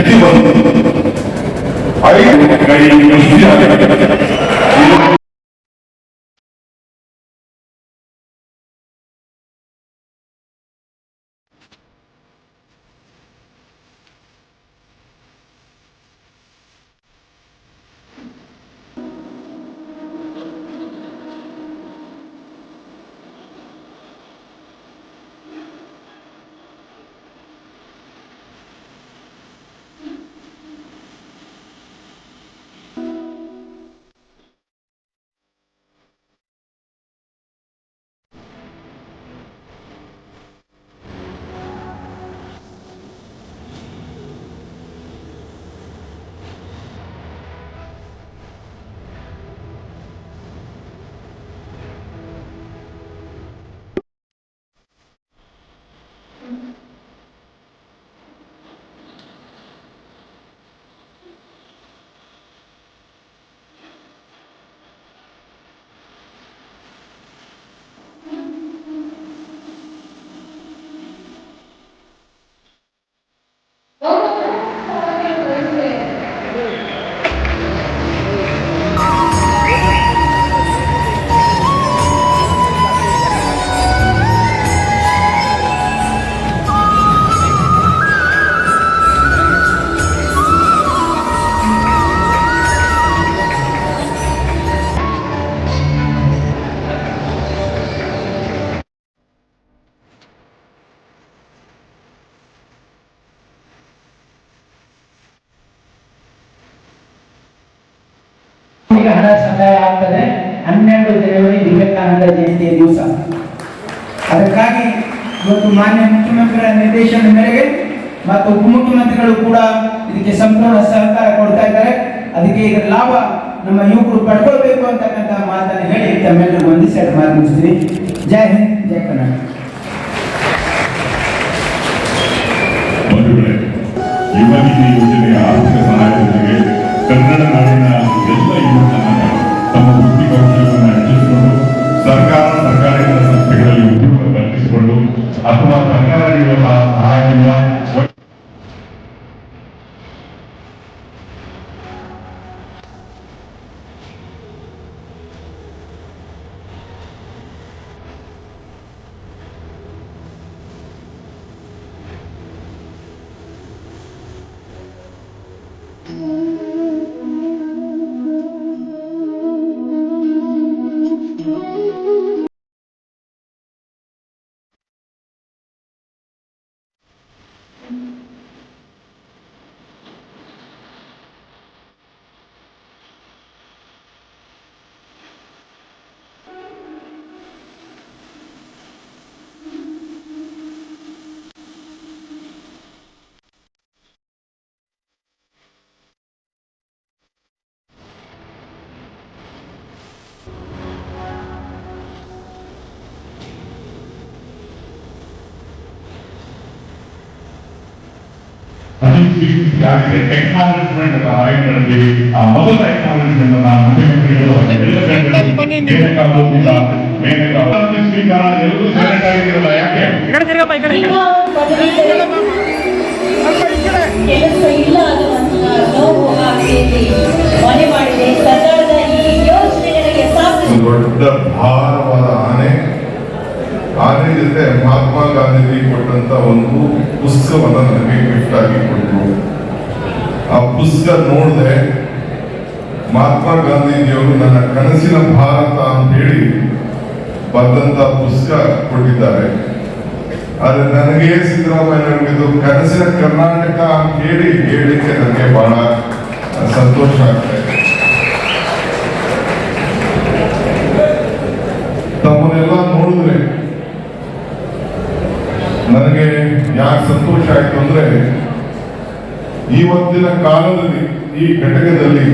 ಶಕ್ತಿ ಬಂತು. 5 ಕೈ ಹಣ ಸಂದಾಯ ಆಗ್ತದೆ 12 ಜನವರಿ ವಿವೇಕಾನಂದ ಜಯಂತಿಯ ದಿವಸ. ಅದಕ್ಕಾಗಿ ಇವತ್ತು ಮಾನ್ಯ ಮುಖ್ಯಮಂತ್ರಿಗಳ ನಿರ್ದೇಶನದ ಮೇರೆಗೆ ಮತ್ತು ಉಪಮುಖ್ಯಮಂತ್ರಿಗಳು ಕೂಡ ಇದಕ್ಕೆ ಸಂಪೂರ್ಣ ಸಹಕಾರ ಕೊಡ್ತಾ ಇದ್ದಾರೆ. ಅದಕ್ಕೆ ಇದರ ಲಾಭ ನಮ್ಮ ಯುವಕರು ಪಡ್ಕೊಳ್ಬೇಕು ಅಂತಕ್ಕಂಥ ಮಾತನ್ನು ಹೇಳಿ ತಮ್ಮೆಲ್ಲರಿಗೂ ವಂದಿಸಿ ಮಾತು ಮುಗಿಸ್ತೀನಿ. ಜೈ ಹಿಂದ್, ಜೈ ಕರ್ನಾಟಕ. ಯೋಜನೆಯ ಆರ್ಥಿಕ ಸಹಾಯದೊಂದಿಗೆ ಕನ್ನಡ ನಾಡಿನ ಎಲ್ಲ ಯುವಕರನ್ನ ತಮ್ಮ ವೃತ್ತಿ ಕೌಶಲ್ಯವನ್ನು ಹೆಚ್ಚಿಸಿಕೊಂಡು ಸರ್ಕಾರೇತರ ಸಂಸ್ಥೆಗಳಲ್ಲಿ ಉದ್ಯೋಗ ಕಲ್ಪಿಸಿಕೊಂಡು ಅಥವಾ ಸರ್ಕಾರ ನೀಡುವ ಸಹಾಯದಿಂದ ಎಕ್ನಾಲಜ್ಮೆಂಟ್ ಅಂತ ಆಯ್ಕೆ ಮಾಡಿದ್ದೀವಿ. ಆ ಮೊದಲ ಎಕ್ನಾಲಜ್ಮೆಂಟ್ ಅನ್ನ ಮುಖ್ಯಮಂತ್ರಿಗಳು ಸ್ವೀಕಾರ ಎಲ್ಲರೂ ಸೈಲೆಂಟ್ ಆಗಿದ್ದೀರಲ್ಲ, ಯಾಕೆ? ಕೆಲಸ ಇಲ್ಲ ಅನ್ನುವಂತ ನೋವು ಆಕೆಯಲ್ಲಿ ಮನೆ ಮಾಡಿದೆ. ಸರ್ಕಾರದ ಈ ಯೋಜನೆ ನನಗೆ ದೊಡ್ಡ ಭಾರವಾದ ಆನೆ ಜೊತೆ ಮಹಾತ್ಮ ಗಾಂಧೀಜಿ ಕೊಟ್ಟಂತ ಒಂದು ಪುಸ್ತಕವನ್ನ ನನಗೆ ಗಿಫ್ಟ್ ಆಗಿ ಕೊಟ್ಟರು. ಆ ಪುಸ್ತಕ ನೋಡಿದೆ, ಮಹಾತ್ಮ ಗಾಂಧೀಜಿಯವರು ನನ್ನ ಕನಸಿನ ಭಾರತ ಅಂತ ಹೇಳಿ ಬರೆದಂತ ಪುಸ್ತಕ ಕೊಟ್ಟಿದ್ದಾರೆ. ಆದ್ರೆ ನನಗೆ ಸಿದ್ದರಾಮಯ್ಯ ಕನಸಿನ ಕರ್ನಾಟಕ ಅಂತ ಹೇಳಿಕ್ಕೆ ನನಗೆ ಬಹಳ ಸಂತೋಷ ಆಗ್ತದೆ. ತಮ್ಮನ್ನೆಲ್ಲ ನೋಡಿದ್ರೆ ನನಗೆ ಯಾಕೆ ಸಂತೋಷ ಆಯ್ತು ಅಂದ್ರೆ, ಇವತ್ತಿನ ಕಾಲದಲ್ಲಿ ಈ ಘಟಕದಲ್ಲಿ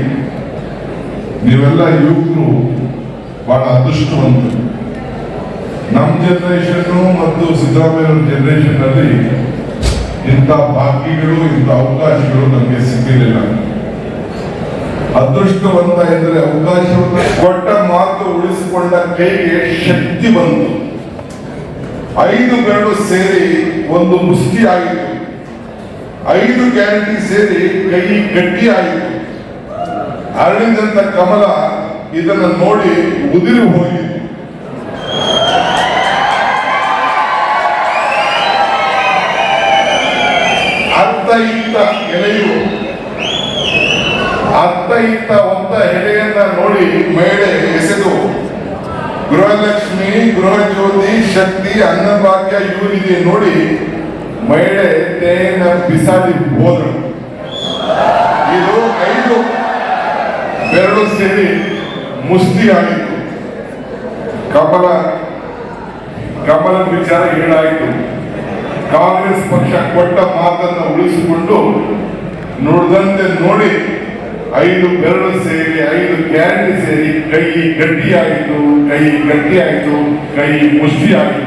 ನೀವೆಲ್ಲ ಯುವಕರು ಬಹಳ ಅದೃಷ್ಟವಂತರು. ನಮ್ಮ ಜನರೇಷನ್ ಮತ್ತು ಸಿದ್ದರಾಮಯ್ಯ ಜನರೇಷನ್ ಅಲ್ಲಿ ಇಂಥ ಭಾಗ್ಯಗಳು, ಇಂಥ ಅವಕಾಶಗಳು ನಮಗೆ ಸಿಕ್ಕಿರಲಿಲ್ಲ. ಅದೃಷ್ಟವಂತ ಎಂದರೆ ಅವಕಾಶವನ್ನು ಕೊಟ್ಟ ಮಾತು ಉಳಿಸಿಕೊಂಡ ಕೈಗೆ ಶಕ್ತಿ ಬಂತು. 5 ಬೆರಳು ಸೇರಿ ಒಂದು ಮುಷ್ಟಿ ಆಗಿತ್ತು. 5 ಗ್ಯಾರಂಟಿ ಸೇರಿ ಕೈ ಗಟ್ಟಿ ಆಯಿತು. ಅರಳಿದಂತ ಕಮಲ ಇದನ್ನು ನೋಡಿ ಉದುರಿ ಹೋಗಿತ್ತು. ಅತ್ತ ಇತ್ತ ಎಲೆಯು ಅತ್ತ ಇತ್ತ ಒತ್ತ ಎಲೆಯನ್ನ ನೋಡಿ ಮಹಿಳೆ ಎಸೆದು ಗೃಹಲಕ್ಷ್ಮಿ, ಗೃಹಜ್ಯೋತಿ, ಶಕ್ತಿ, ಅನ್ನಭಾಗ್ಯ ಇವರಿಗೆ ನೋಡಿ ಮಹಿಳೆ ತೇನ ಬಿಸಾಡಿ ಹೋದಳು. ಇದು 5 ಬೆರಳು ಸೇರಿ ಮುಷ್ಟಿ ಆಗಿತ್ತು. ಕಮಲ ವಿಚಾರ ಏನಾಯಿತು? ಕಾಂಗ್ರೆಸ್ ಪಕ್ಷ ಕೊಟ್ಟ ಮಾತನ್ನು ಉಳಿಸಿಕೊಂಡು ನುಡಿದಂತೆ ನೋಡಿ 5 ಬೆರಳು ಸೇರಿ 5 ಗ್ಯಾರಂಟಿ ಸೇರಿ ಕೈ ಗಟ್ಟಿಯಾಯಿತು, ಕೈ ಗಟ್ಟಿಯಾಯಿತು, ಕೈ ಮುಷ್ಟಿ ಆಯಿತು.